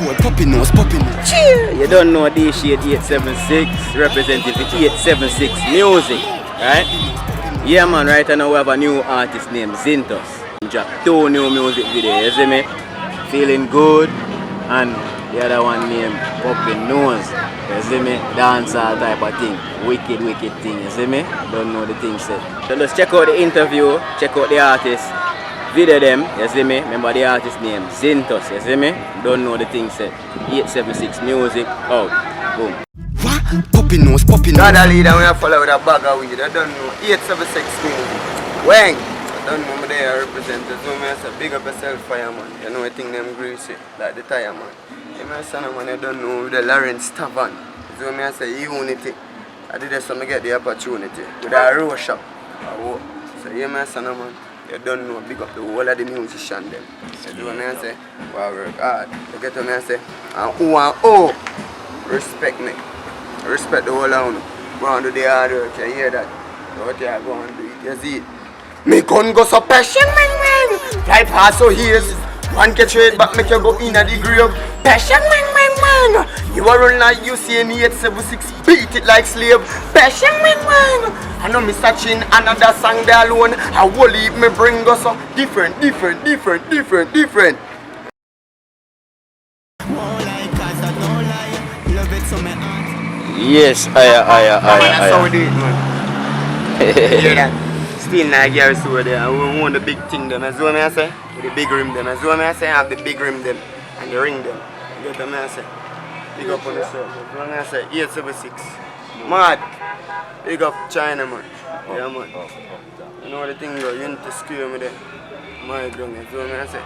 cold, poppy nose. Cheer! You don't know this shit 876, representative 876Muzik, right? Yeah man, right now we have a new artist named Zinthos. Dropped 2 new music videos, you see me? Feeling good, and the other one named Poppy Nose. You see me? Dancehall type of thing. Wicked thing, you see me? Don't know the thing said. So let's check out the interview, check out the artist, video them, you see me? Remember the artist name, Zinthos, you see me? Don't know the thing said. 876Muzik, out. Boom. What? Poppy nose. God a leader when I follow with a bag of weed. I don't know. 876Muzik. Wang! I don't know they are represented. So I say big up yourself, fireman. You know I think them greasy, like the tire man. You know son man, I don't know the Lawrence Tavern. So I say unity. I did this so I get the opportunity. With a row shop. So you my son man, you don't know big up the whole of the musician them. You do what I say? Well, work hard. You get what I say? And who and oh, respect me. Respect the whole of you. Go and do the hard work, you hear that? So what you are going to do it, you see it? Me gun go so passion, man. Fly past so here's one catch it back, make you go in at the grave. Passion, man. You are run like you see me 876, beat it like slave. Passion, man. I know me searching another song there alone. I will leave me bring us so different. Yes, That's how we do it, man. Hear that? Still not Gary so there. We want the big thing them. As what I say, with the big rim them. As what I say, I have the big rim them and the ring them. You get what I say? Big up on yourself. As what I say, 876. Mad. Big up China, man. Yeah, man. You know the thing though, you need to screw me there. My gun, as what I say.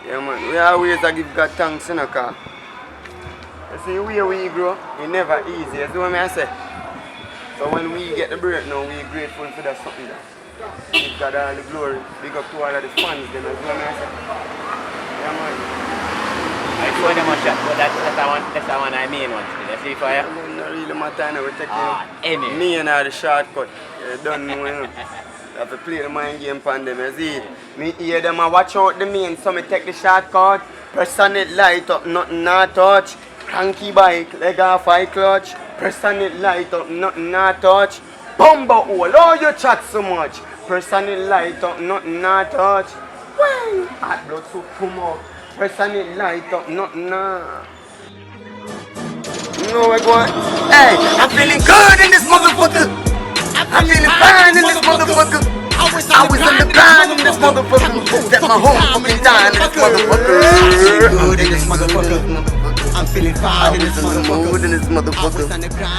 Yeah, man. We always give God thanks in a car. You see, where we grow, it's never easy. That's what I say. So when we get the break now, we're grateful for that something there. Give God all the glory. Big up to all of the fans, them as well, I say. Yeah, man. I saw them a shot, but that's the one I mean one still. You see fire? It don't really matter now. We're taking me and all the shortcut. You don't know, you know. You have to play the mind game on them, you see. Me hear them and watch out the main, so me take the shortcut. Press on it, light up, nothing not touch. Cranky bike, leg off high clutch. Press on it, light up, nothing not touch. Bumbo hole, oh you chat so much. Press on it, light up, nothing not touch. Well, hot blood so come up. Press on it, light up, nothing not. You know we're going, hey, I'm feeling good in this motherfucker. I'm feeling fine in this motherfucker. I was on the grind in this motherfucker. Set my home for me down in this motherfucker. I'm feeling good in this motherfucker. I'm feeling fine in this motherfucker.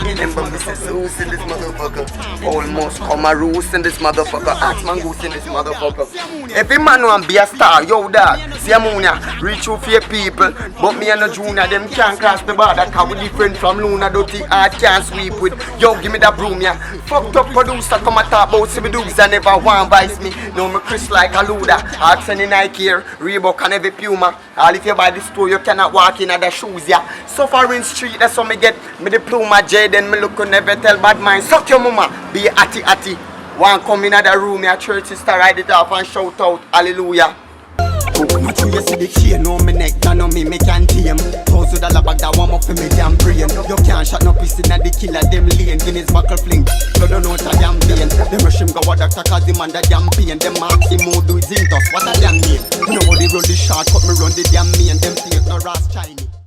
Remember me say Zeus in this motherfucker. Almost come a roos in this motherfucker. Ask man goose in this motherfucker. Every man want be a star, yo dog. See ammonia, reach out for your people. But me and the junior, them can't cross the border. Cause we different from Luna, dirty heart can't sweep with. Yo, give me that broom, yeah. Fucked up producer, come and talk about some dudes that never want vice me. Know me Chris like a Luda. Accent in Nike here, Reebok and every Puma. All if you buy the store, you cannot walk in at the shoes. Yeah, suffering street, that's how me get me diploma J, then me look and never tell bad mind. Suck your mama, be atty. One come in the room, your church sister ride it off and shout out, hallelujah. My true you see the chain on my neck, down on me can't tame. $1,000 bag that warm up for me damn brain. You can't shot no piece in the killer, them lane. Guinness buckle fling, blood don't know what a damn pain. Them rush him go a doctor cause him under damn pain. Them marks him who do Zinthos, what a damn name. Nobody run the short, cut me run the damn main. Them take no Ross Chinese.